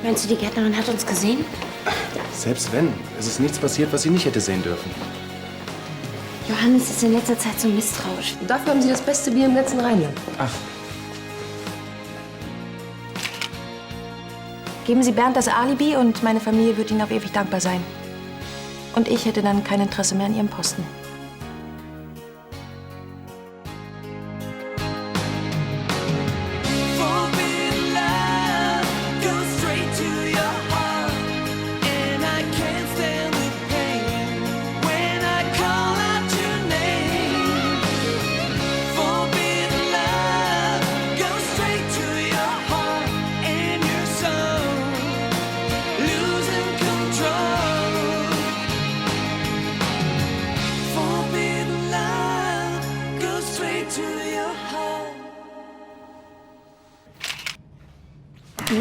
Meinst du, die Gärtnerin hat uns gesehen? Selbst wenn, es ist nichts passiert, was sie nicht hätte sehen dürfen. Johannes ist in letzter Zeit so misstrauisch. Und dafür haben Sie das beste Bier im ganzen Rheinland. Ach, Geben Sie Bernd das Alibi und meine Familie wird Ihnen auf ewig dankbar sein. Und ich hätte dann kein Interesse mehr an Ihrem Posten.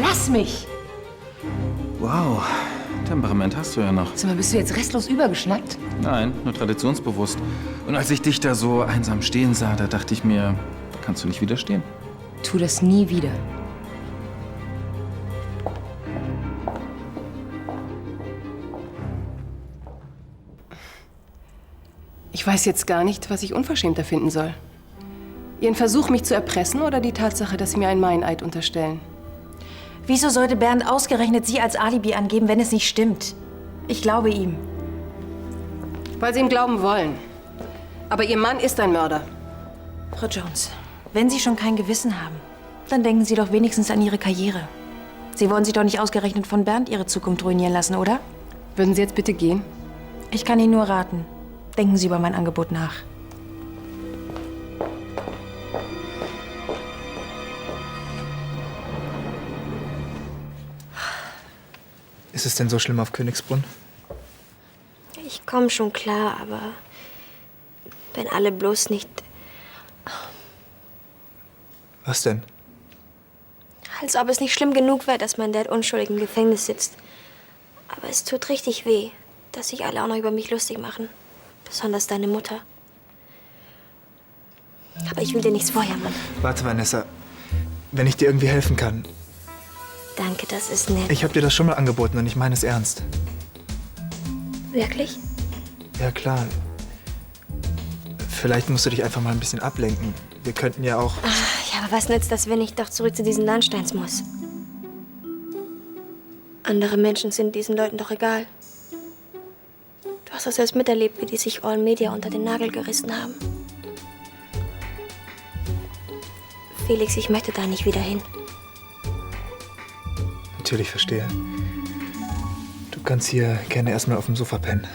Lass mich! wow. Temperament hast du ja noch. Sag mal, bist du jetzt restlos übergeschnackt? Nein, nur traditionsbewusst. Und als ich dich da so einsam stehen sah, da dachte ich mir, kannst du nicht widerstehen? Tu das nie wieder. Ich weiß jetzt gar nicht, was ich unverschämter finden soll. Ihren Versuch, mich zu erpressen oder die Tatsache, dass Sie mir einen Meineid unterstellen? Wieso sollte Bernd ausgerechnet Sie als Alibi angeben, wenn es nicht stimmt? Ich glaube ihm. Weil Sie ihm glauben wollen. Aber Ihr Mann ist ein Mörder. Frau Jones, wenn Sie schon kein Gewissen haben, dann denken Sie doch wenigstens an Ihre Karriere. Sie wollen sich doch nicht ausgerechnet von Bernd Ihre Zukunft ruinieren lassen, oder? Würden Sie jetzt bitte gehen? Ich kann Ihnen nur raten. Denken Sie über mein Angebot nach. Ist es denn so schlimm auf Königsbrunn? Ich komme schon klar, aber wenn alle bloß nicht... Was denn? Als ob es nicht schlimm genug wäre, dass mein Dad unschuldig im Gefängnis sitzt. Aber es tut richtig weh, dass sich alle auch noch über mich lustig machen. Besonders deine Mutter. Aber ich will dir nichts vorjammern. Warte, Vanessa. Wenn ich dir irgendwie helfen kann. Danke, das ist nett. Ich habe dir das schon mal angeboten und ich meine es ernst. Wirklich? Ja, klar. Vielleicht musst du dich einfach mal ein bisschen ablenken. Wir könnten ja auch... Ja, aber was nützt das, wenn ich doch zurück zu diesen Landsteins muss? Andere Menschen sind diesen Leuten doch egal. Du hast doch selbst miterlebt, wie die sich All Media unter den Nagel gerissen haben. Felix, ich möchte da nicht wieder hin. Natürlich, verstehe. Du kannst hier gerne erstmal auf dem Sofa pennen.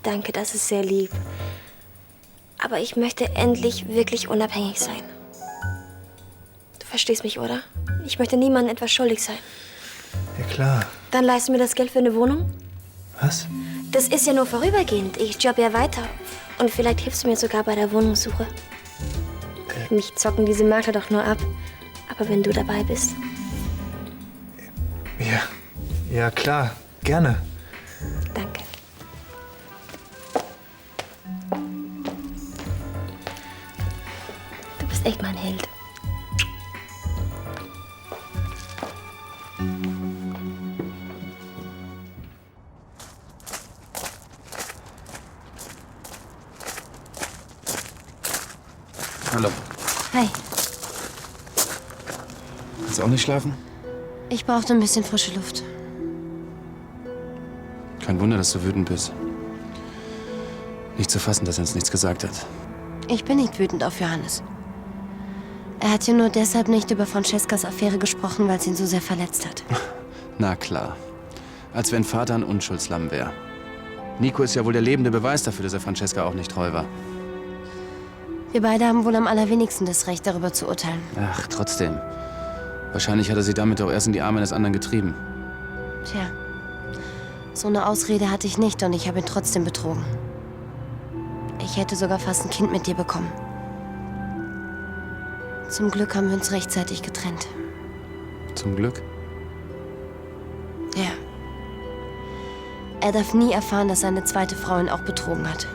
Danke, das ist sehr lieb. Aber ich möchte endlich wirklich unabhängig sein. Du verstehst mich, oder? Ich möchte niemandem etwas schuldig sein. Ja, klar. Dann leist du mir das Geld für eine Wohnung? Was? Das ist ja nur vorübergehend. Ich jobbe ja weiter. Und vielleicht hilfst du mir sogar bei der Wohnungssuche. Mich zocken diese Makler doch nur ab. Aber wenn du dabei bist... Ja. Ja, klar. Gerne. Danke. Du bist echt mein Held. Hallo. Hi. Willst du auch nicht schlafen? Ich brauchte ein bisschen frische Luft. Kein Wunder, dass du wütend bist. Nicht zu fassen, dass er uns nichts gesagt hat. Ich bin nicht wütend auf Johannes. Er hat ja nur deshalb nicht über Francescas Affäre gesprochen, weil es ihn so sehr verletzt hat. Na klar. Als wenn Vater ein Unschuldslamm wäre. Nico ist ja wohl der lebende Beweis dafür, dass er Francesca auch nicht treu war. Wir beide haben wohl am allerwenigsten das Recht, darüber zu urteilen. Ach, trotzdem. Wahrscheinlich hat er sie damit auch erst in die Arme des anderen getrieben. Tja, so eine Ausrede hatte ich nicht und ich habe ihn trotzdem betrogen. Ich hätte sogar fast ein Kind mit dir bekommen. Zum Glück haben wir uns rechtzeitig getrennt. Zum Glück. Ja. Er darf nie erfahren, dass seine zweite Frau ihn auch betrogen hat.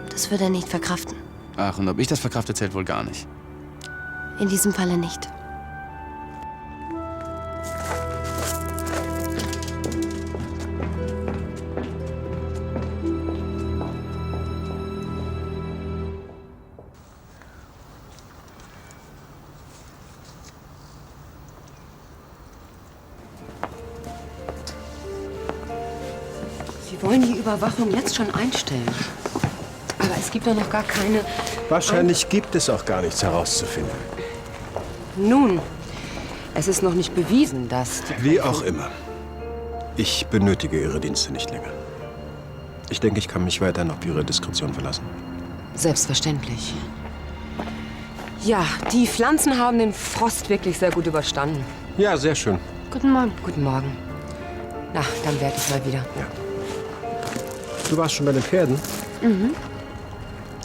Das wird er nicht verkraften. Ach, und ob ich das verkraftet, zählt wohl gar nicht. In diesem Falle nicht. Die wollen die Überwachung jetzt schon einstellen. Aber es gibt doch noch gar keine... Wahrscheinlich gibt es auch gar nichts herauszufinden. Nun, es ist noch nicht bewiesen, dass... Wie auch immer. Ich benötige Ihre Dienste nicht länger. Ich denke, ich kann mich weiterhin auf Ihre Diskretion verlassen. Selbstverständlich. Ja, die Pflanzen haben den Frost wirklich sehr gut überstanden. Ja, sehr schön. Guten Morgen. Guten Morgen. Na, dann werde ich mal wieder. Ja. Du warst schon bei den Pferden?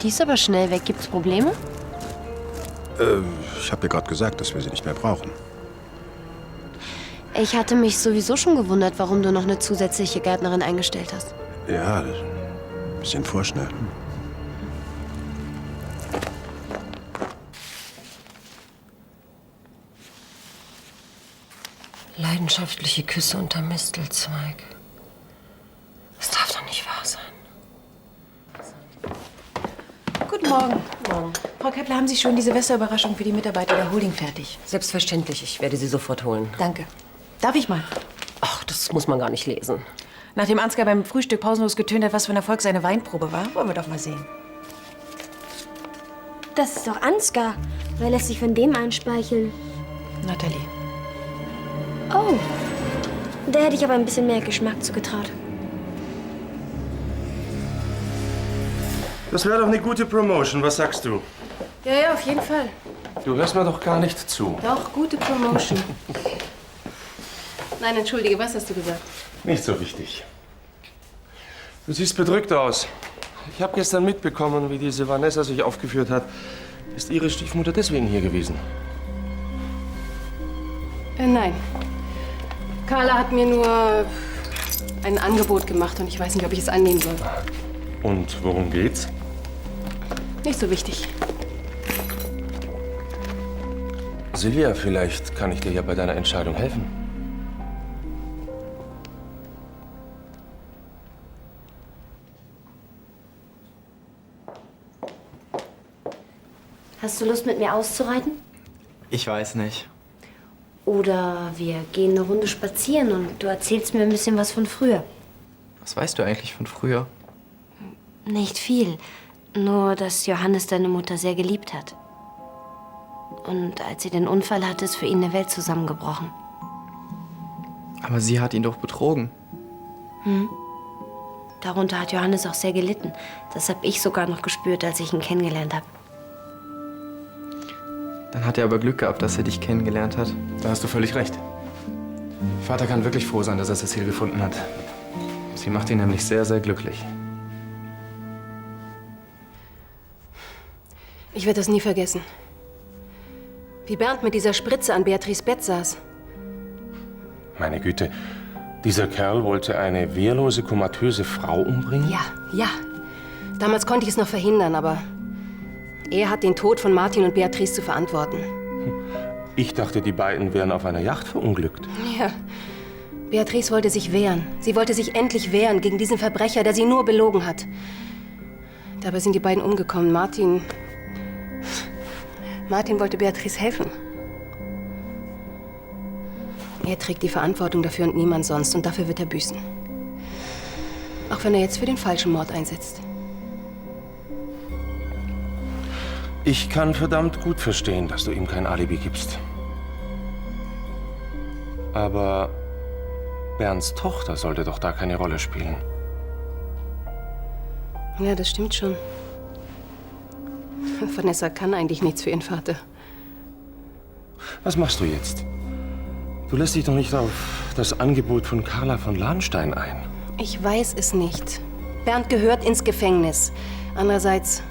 Die ist aber schnell weg. Gibt's Probleme? Ich habe dir gerade gesagt, dass wir sie nicht mehr brauchen. Ich hatte mich sowieso schon gewundert, warum du noch eine zusätzliche Gärtnerin eingestellt hast. Ja, ein bisschen vorschnell. Leidenschaftliche Küsse unter Mistelzweig. Das darf doch nicht wahr sein. Guten Morgen. Frau Kepler, haben Sie schon die Silvesterüberraschung für die Mitarbeiter der Holding fertig? Selbstverständlich, ich werde sie sofort holen. Danke. Darf ich mal? Ach, das muss man gar nicht lesen. Nachdem Ansgar beim Frühstück pausenlos getönt hat, was für ein Erfolg seine Weinprobe war, wollen wir doch mal sehen. Das ist doch Ansgar. Wer lässt sich von dem einspeicheln? Nathalie. Oh, der hätte ich aber ein bisschen mehr Geschmack zugetraut. Das wäre doch eine gute Promotion. Was sagst du? Ja, auf jeden Fall. Du hörst mir doch gar nicht zu. Doch, gute Promotion. Nein, entschuldige, was hast du gesagt? Nicht so wichtig. Du siehst bedrückt aus. Ich habe gestern mitbekommen, wie diese Vanessa sich aufgeführt hat. Ist ihre Stiefmutter deswegen hier gewesen? Nein. Carla hat mir nur ein Angebot gemacht und ich weiß nicht, ob ich es annehmen soll. Und worum geht's? Nicht so wichtig. Silvia, vielleicht kann ich dir ja bei deiner Entscheidung helfen. Hast du Lust, mit mir auszureiten? Ich weiß nicht. Oder wir gehen eine Runde spazieren und du erzählst mir ein bisschen was von früher. Was weißt du eigentlich von früher? Nicht viel. Nur, dass Johannes deine Mutter sehr geliebt hat. Und als sie den Unfall hatte, ist für ihn eine Welt zusammengebrochen. Aber sie hat ihn doch betrogen. Darunter hat Johannes auch sehr gelitten. Das habe ich sogar noch gespürt, als ich ihn kennengelernt habe. Dann hat er aber Glück gehabt, dass er dich kennengelernt hat. Da hast du völlig recht. Vater kann wirklich froh sein, dass er Cecile gefunden hat. Sie macht ihn nämlich sehr, sehr glücklich. Ich werde das nie vergessen. Wie Bernd mit dieser Spritze an Beatrice Bett saß. Meine Güte, dieser Kerl wollte eine wehrlose, komatöse Frau umbringen? Ja. Damals konnte ich es noch verhindern, aber er hat den Tod von Martin und Beatrice zu verantworten. Ich dachte, die beiden wären auf einer Yacht verunglückt. Ja. Beatrice wollte sich wehren. Sie wollte sich endlich wehren gegen diesen Verbrecher, der sie nur belogen hat. Dabei sind die beiden umgekommen. Martin wollte Beatrice helfen. Er trägt die Verantwortung dafür und niemand sonst. Und dafür wird er büßen. Auch wenn er jetzt für den falschen Mord einsetzt. Ich kann verdammt gut verstehen, dass du ihm kein Alibi gibst. Aber Bernds Tochter sollte doch da keine Rolle spielen. Ja, das stimmt schon. Vanessa kann eigentlich nichts für ihren Vater. Was machst du jetzt? Du lässt dich doch nicht auf das Angebot von Carla von Lahnstein ein. Ich weiß es nicht. Bernd gehört ins Gefängnis. Andererseits,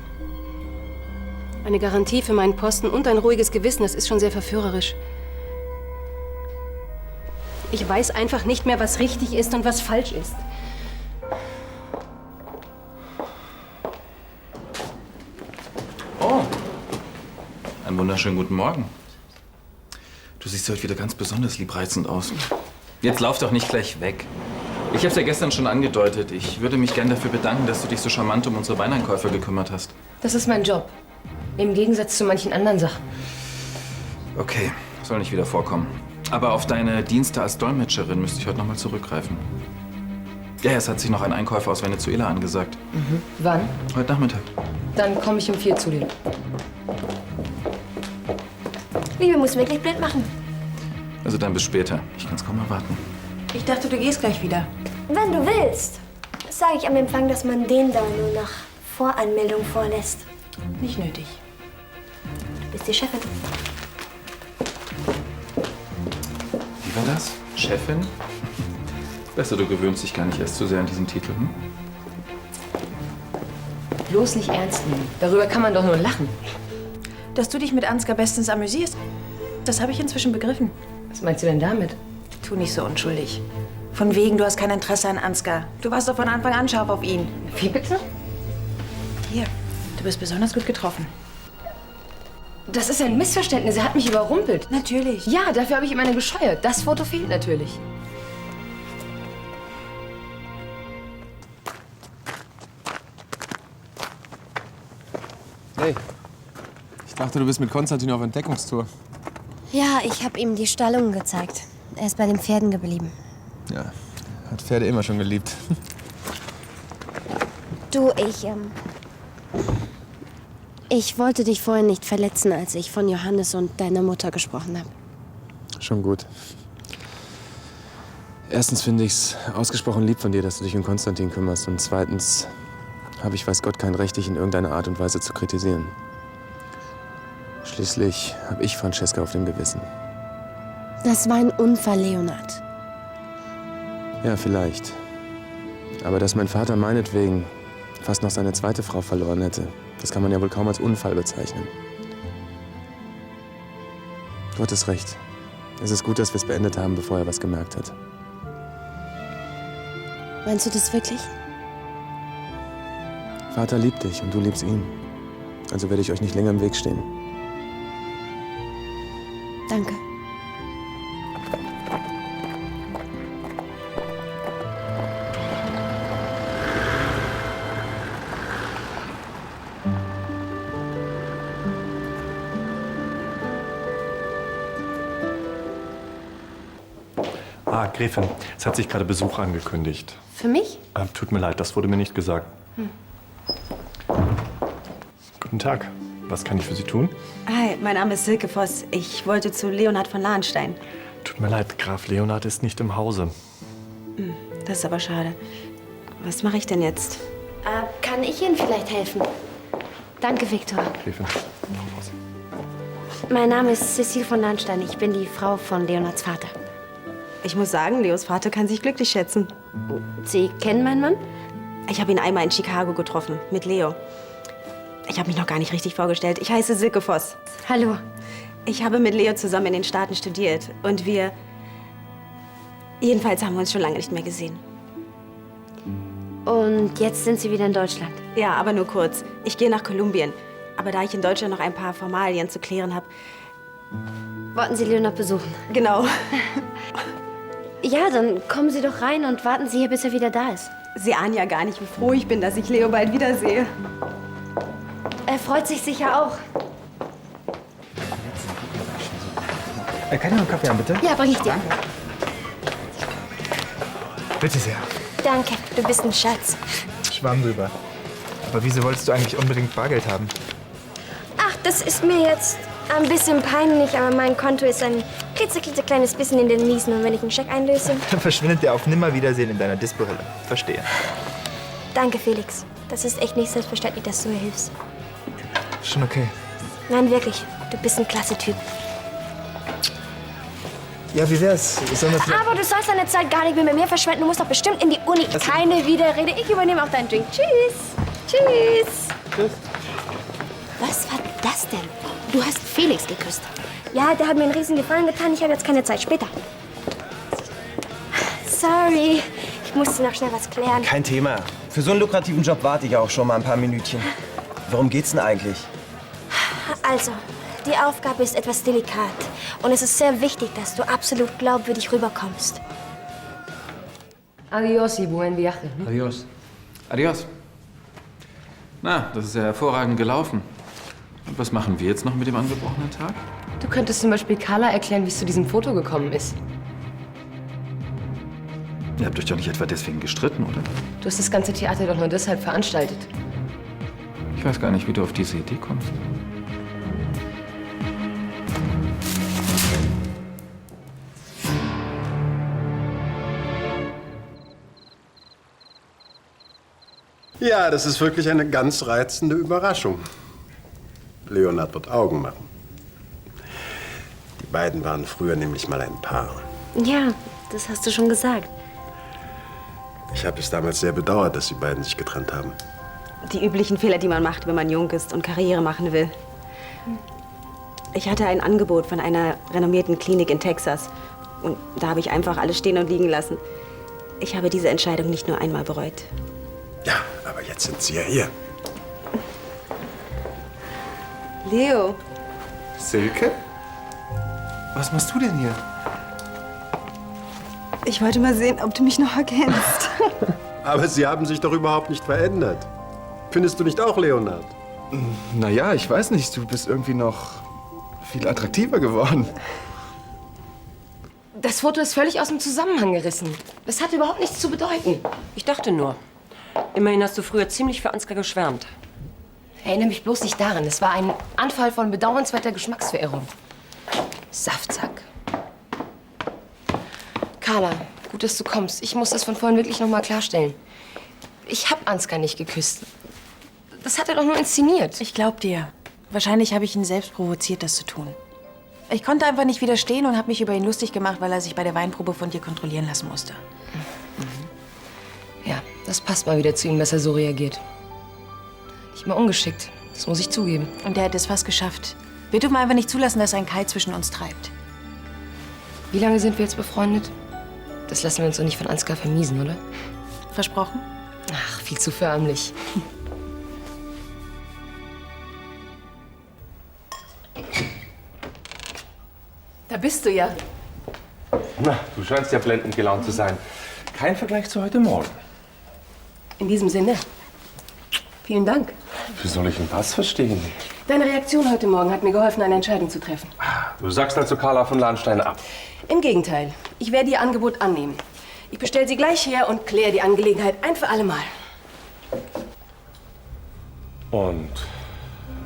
eine Garantie für meinen Posten und ein ruhiges Gewissen, das ist schon sehr verführerisch. Ich weiß einfach nicht mehr, was richtig ist und was falsch ist. Oh, einen wunderschönen guten Morgen. Du siehst heute wieder ganz besonders liebreizend aus. Jetzt lauf doch nicht gleich weg. Ich habe es ja gestern schon angedeutet. Ich würde mich gern dafür bedanken, dass du dich so charmant um unsere Weineinkäufer gekümmert hast. Das ist mein Job. Im Gegensatz zu manchen anderen Sachen. Okay, soll nicht wieder vorkommen. Aber auf deine Dienste als Dolmetscherin müsste ich heute noch mal zurückgreifen. Ja, es hat sich noch ein Einkäufer aus Venezuela angesagt. Wann? Heute Nachmittag. Dann komme ich um 4 zu dir. Liebe muss wirklich blind machen. Also dann bis später. Ich kann es kaum erwarten. Ich dachte, du gehst gleich wieder. Wenn du willst, sage ich am Empfang, dass man den da nur nach Voranmeldung vorlässt. Nicht nötig. Du bist die Chefin. Wie war das? Chefin? Besser, du gewöhnst dich gar nicht erst zu sehr an diesen Titel, hm? Bloß nicht ernst nehmen. Darüber kann man doch nur lachen. Dass du dich mit Ansgar bestens amüsierst, das habe ich inzwischen begriffen. Was meinst du denn damit? Tu nicht so unschuldig. Von wegen, du hast kein Interesse an Ansgar. Du warst doch von Anfang an scharf auf ihn. Wie bitte? Hier, du bist besonders gut getroffen. Das ist ein Missverständnis. Er hat mich überrumpelt. Natürlich. Ja, dafür habe ich ihm eine gescheuert. Das Foto fehlt natürlich. Hey, ich dachte, du bist mit Konstantin auf Entdeckungstour. Ja, ich habe ihm die Stallungen gezeigt. Er ist bei den Pferden geblieben. Ja, hat Pferde immer schon geliebt. Du, ich wollte dich vorhin nicht verletzen, als ich von Johannes und deiner Mutter gesprochen habe. Schon gut. Erstens finde ich's ausgesprochen lieb von dir, dass du dich um Konstantin kümmerst. Und zweitens habe ich, weiß Gott, kein Recht, dich in irgendeiner Art und Weise zu kritisieren. Schließlich habe ich Francesca auf dem Gewissen. Das war ein Unfall, Leonard. Ja, vielleicht. Aber dass mein Vater meinetwegen fast noch seine zweite Frau verloren hätte, das kann man ja wohl kaum als Unfall bezeichnen. Du hattest recht. Es ist gut, dass wir es beendet haben, bevor er was gemerkt hat. Meinst du das wirklich? Vater liebt dich und du liebst ihn. Also werde ich euch nicht länger im Weg stehen. Danke. Ah, Gräfin, es hat sich gerade Besuch angekündigt. Für mich? Tut mir leid, das wurde mir nicht gesagt. Guten Tag. Was kann ich für Sie tun? Hi, mein Name ist Silke Voss. Ich wollte zu Leonhard von Lahnstein. Tut mir leid, Graf Leonhard ist nicht im Hause. Das ist aber schade. Was mache ich denn jetzt? Kann ich Ihnen vielleicht helfen? Danke, Viktor. Gräfin. Mein Name ist Cecile von Lahnstein. Ich bin die Frau von Leonhards Vater. Ich muss sagen, Leos Vater kann sich glücklich schätzen. Sie kennen meinen Mann? Ich habe ihn einmal in Chicago getroffen, mit Leo. Ich habe mich noch gar nicht richtig vorgestellt. Ich heiße Silke Voss. Hallo. Ich habe mit Leo zusammen in den Staaten studiert. Und wir... Jedenfalls haben wir uns schon lange nicht mehr gesehen. Und jetzt sind Sie wieder in Deutschland? Ja, aber nur kurz. Ich gehe nach Kolumbien. Aber da ich in Deutschland noch ein paar Formalien zu klären habe... Wollten Sie Leonhard besuchen? Genau. Ja, dann kommen Sie doch rein und warten Sie hier, bis er wieder da ist. Sie ahnen ja gar nicht, wie froh ich bin, dass ich Leo bald wiedersehe. Er freut sich sicher auch. Kann ich noch einen Kaffee haben, bitte? Ja, bring ich dir. Bitte sehr. Danke, du bist ein Schatz. Schwamm drüber. Aber wieso wolltest du eigentlich unbedingt Bargeld haben? Ach, das ist mir jetzt ein bisschen peinlich, aber mein Konto ist ein klitzekleines bisschen in den Miesen. Und wenn ich einen Scheck einlöse... Dann verschwindet der auf Nimmerwiedersehen in deiner Dispo-Hülle. Verstehe. Danke, Felix. Das ist echt nicht selbstverständlich, dass du mir hilfst. Schon okay. Nein, wirklich. Du bist ein klasse Typ. Ja, wie wär's? Sollen wir vielleicht... Aber du sollst deine Zeit gar nicht mehr mit mir verschwenden. Du musst doch bestimmt in die Uni. Keine Widerrede. Ich übernehme auch deinen Drink. Tschüss. Tschüss. Tschüss. Was war das denn? Du hast Felix geküsst. Ja, der hat mir einen riesen Gefallen getan. Ich habe jetzt keine Zeit. Später. Sorry. Ich musste noch schnell was klären. Kein Thema. Für so einen lukrativen Job warte ich auch schon mal ein paar Minütchen. Worum geht's denn eigentlich? Also, die Aufgabe ist etwas delikat. Und es ist sehr wichtig, dass du absolut glaubwürdig rüberkommst. Adios y buen viaje. Adios. Adios. Na, das ist ja hervorragend gelaufen. Und was machen wir jetzt noch mit dem angebrochenen Tag? Du könntest zum Beispiel Carla erklären, wie es zu diesem Foto gekommen ist. Ihr habt euch doch nicht etwa deswegen gestritten, oder? Du hast das ganze Theater doch nur deshalb veranstaltet. Ich weiß gar nicht, wie du auf diese Idee kommst. Ja, das ist wirklich eine ganz reizende Überraschung. Leonard wird Augen machen. Die beiden waren früher nämlich mal ein Paar. Ja, das hast du schon gesagt. Ich habe es damals sehr bedauert, dass die beiden sich getrennt haben. Die üblichen Fehler, die man macht, wenn man jung ist und Karriere machen will. Ich hatte ein Angebot von einer renommierten Klinik in Texas. Und da habe ich einfach alles stehen und liegen lassen. Ich habe diese Entscheidung nicht nur einmal bereut. Ja, aber jetzt sind sie ja hier. Leo. Silke? Was machst du denn hier? Ich wollte mal sehen, ob du mich noch erkennst. Aber sie haben sich doch überhaupt nicht verändert. Findest du nicht auch, Leonard? Naja, ich weiß nicht. Du bist irgendwie noch viel attraktiver geworden. Das Foto ist völlig aus dem Zusammenhang gerissen. Das hat überhaupt nichts zu bedeuten. Ich dachte nur. Immerhin hast du früher ziemlich für Ansgar geschwärmt. Erinnere mich bloß nicht daran. Es war ein Anfall von bedauernswerter Geschmacksverirrung. Saftsack. Carla, gut, dass du kommst. Ich muss das von vorhin wirklich noch mal klarstellen. Ich habe Ansgar nicht geküsst. Das hat er doch nur inszeniert. Ich glaub dir. Wahrscheinlich habe ich ihn selbst provoziert, das zu tun. Ich konnte einfach nicht widerstehen und habe mich über ihn lustig gemacht, weil er sich bei der Weinprobe von dir kontrollieren lassen musste. Ja, das passt mal wieder zu ihm, dass er so reagiert. Nicht mal ungeschickt, das muss ich zugeben. Und er hätte es fast geschafft. Wir dürfen einfach nicht zulassen, dass ein Keil zwischen uns treibt. Wie lange sind wir jetzt befreundet? Das lassen wir uns doch nicht von Ansgar vermiesen, oder? Versprochen? Ach, viel zu förmlich. Da bist du ja. Na, du scheinst ja blendend gelaunt zu sein. Kein Vergleich zu heute Morgen. In diesem Sinne, vielen Dank. Wie soll ich denn das verstehen? Deine Reaktion heute Morgen hat mir geholfen, eine Entscheidung zu treffen. Du sagst also Carla von Lahnstein ab. Im Gegenteil, ich werde ihr Angebot annehmen. Ich bestelle sie gleich her und kläre die Angelegenheit ein für alle Mal. Und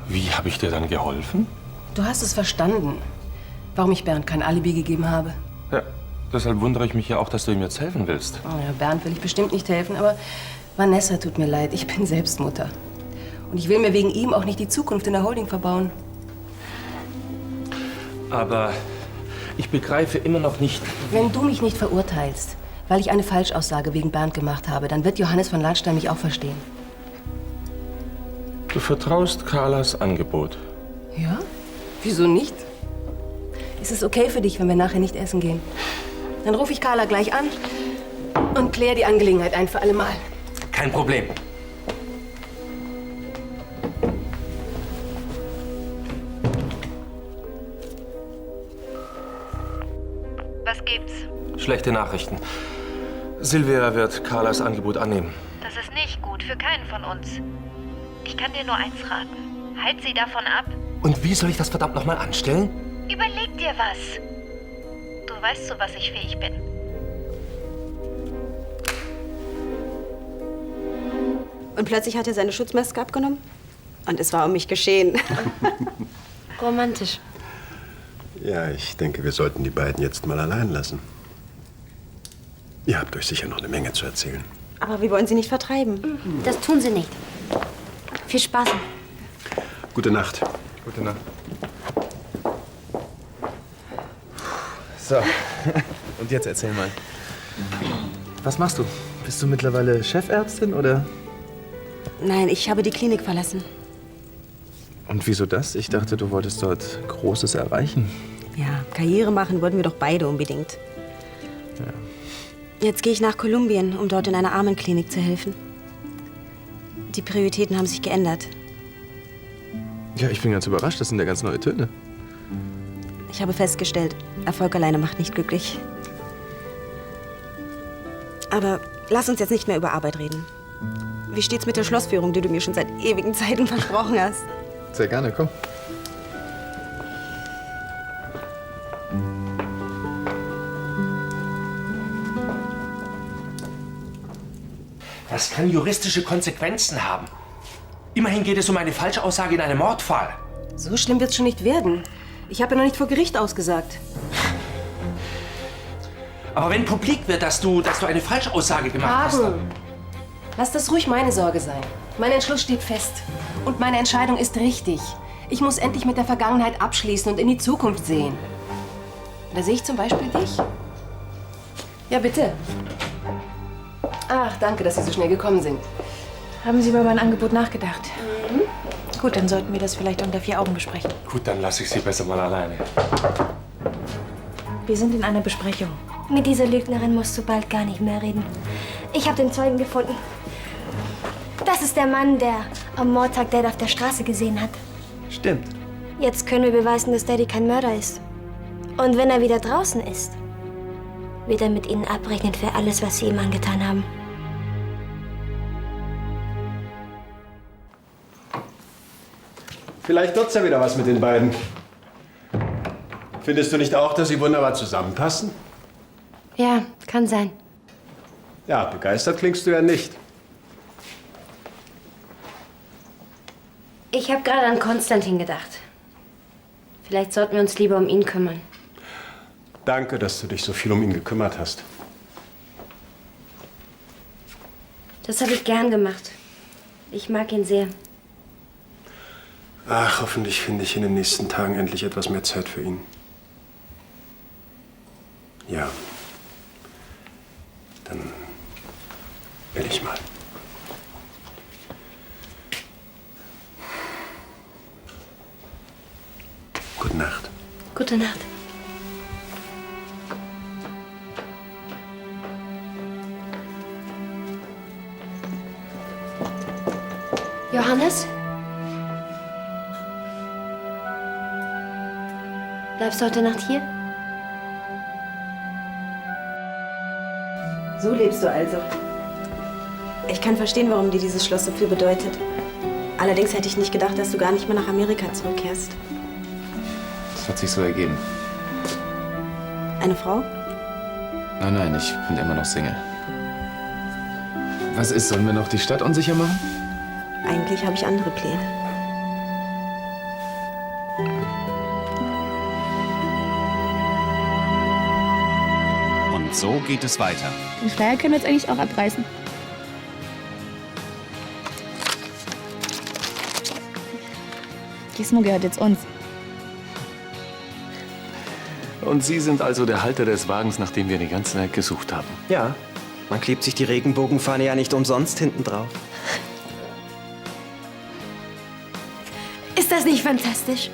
wie habe ich dir dann geholfen? Du hast es verstanden, warum ich Bernd kein Alibi gegeben habe. Ja, deshalb wundere ich mich ja auch, dass du ihm jetzt helfen willst. Oh ja, Bernd will ich bestimmt nicht helfen, aber Vanessa tut mir leid. Ich bin selbst Mutter. Und ich will mir wegen ihm auch nicht die Zukunft in der Holding verbauen. Aber ich begreife immer noch nicht... Wenn du mich nicht verurteilst, weil ich eine Falschaussage wegen Bernd gemacht habe, dann wird Johannes von Lahnstein mich auch verstehen. Du vertraust Carlas Angebot. Ja? Wieso nicht? Ist es okay für dich, wenn wir nachher nicht essen gehen? Dann rufe ich Carla gleich an und kläre die Angelegenheit ein für alle Mal. Kein Problem. Was gibt's? Schlechte Nachrichten. Silvia wird Carlas Angebot annehmen. Das ist nicht gut für keinen von uns. Ich kann dir nur eins raten. Halt sie davon ab. Und wie soll ich das verdammt nochmal anstellen? Überleg dir was. Du weißt, zu was ich fähig bin. Und plötzlich hat er seine Schutzmaske abgenommen. Und es war um mich geschehen. Romantisch. Ja, ich denke, wir sollten die beiden jetzt mal allein lassen. Ihr habt euch sicher noch eine Menge zu erzählen. Aber wir wollen sie nicht vertreiben. Das tun sie nicht. Viel Spaß. Gute Nacht. Gute Nacht. So, und jetzt erzähl mal. Was machst du? Bist du mittlerweile Chefärztin oder? Nein, ich habe die Klinik verlassen. Und wieso das? Ich dachte, du wolltest dort Großes erreichen. Ja, Karriere machen wollten wir doch beide unbedingt. Jetzt gehe ich nach Kolumbien, um dort in einer Armenklinik zu helfen. Die Prioritäten haben sich geändert. Ja, ich bin ganz überrascht. Das sind ja ganz neue Töne. Ich habe festgestellt, Erfolg alleine macht nicht glücklich. Aber lass uns jetzt nicht mehr über Arbeit reden. Wie steht's mit der Schlossführung, die du mir schon seit ewigen Zeiten versprochen hast? Sehr gerne, komm. Das kann juristische Konsequenzen haben. Immerhin geht es um eine Falschaussage in einem Mordfall. So schlimm wird's schon nicht werden. Ich habe ja noch nicht vor Gericht ausgesagt. Aber wenn publik wird, dass du eine Falschaussage gemacht hast. Lass das ruhig meine Sorge sein. Mein Entschluss steht fest. Und meine Entscheidung ist richtig. Ich muss endlich mit der Vergangenheit abschließen und in die Zukunft sehen. Da sehe ich zum Beispiel dich. Ja, bitte. Ach, danke, dass Sie so schnell gekommen sind. Haben Sie über mein Angebot nachgedacht? Gut, dann sollten wir das vielleicht unter 4 Augen besprechen. Gut, dann lasse ich Sie besser mal alleine. Wir sind in einer Besprechung. Mit dieser Lügnerin musst du bald gar nicht mehr reden. Ich habe den Zeugen gefunden. Das ist der Mann, der am Mordtag Dad auf der Straße gesehen hat. Stimmt. Jetzt können wir beweisen, dass Daddy kein Mörder ist. Und wenn er wieder draußen ist, wird er mit ihnen abrechnen für alles, was sie ihm angetan haben. Vielleicht wird's ja wieder was mit den beiden. Findest du nicht auch, dass sie wunderbar zusammenpassen? Ja, kann sein. Ja, begeistert klingst du ja nicht. Ich habe gerade an Konstantin gedacht. Vielleicht sollten wir uns lieber um ihn kümmern. Danke, dass du dich so viel um ihn gekümmert hast. Das habe ich gern gemacht. Ich mag ihn sehr. Ach, hoffentlich finde ich in den nächsten Tagen endlich etwas mehr Zeit für ihn. Ja. Dann will ich mal. Gute Nacht. Gute Nacht. Johannes? Bleibst du heute Nacht hier? So lebst du also. Ich kann verstehen, warum dir dieses Schloss so viel bedeutet. Allerdings hätte ich nicht gedacht, dass du gar nicht mehr nach Amerika zurückkehrst. Das hat sich so ergeben. Eine Frau? Nein, nein, ich bin immer noch Single. Was ist, sollen wir noch die Stadt unsicher machen? Eigentlich habe ich andere Pläne. Und so geht es weiter. Den Schleier können wir jetzt eigentlich auch abreißen. Gizmo gehört jetzt uns. Und Sie sind also der Halter des Wagens, nach dem wir die ganze Zeit gesucht haben? Ja, man klebt sich die Regenbogenfahne ja nicht umsonst hinten drauf. Ist das nicht fantastisch?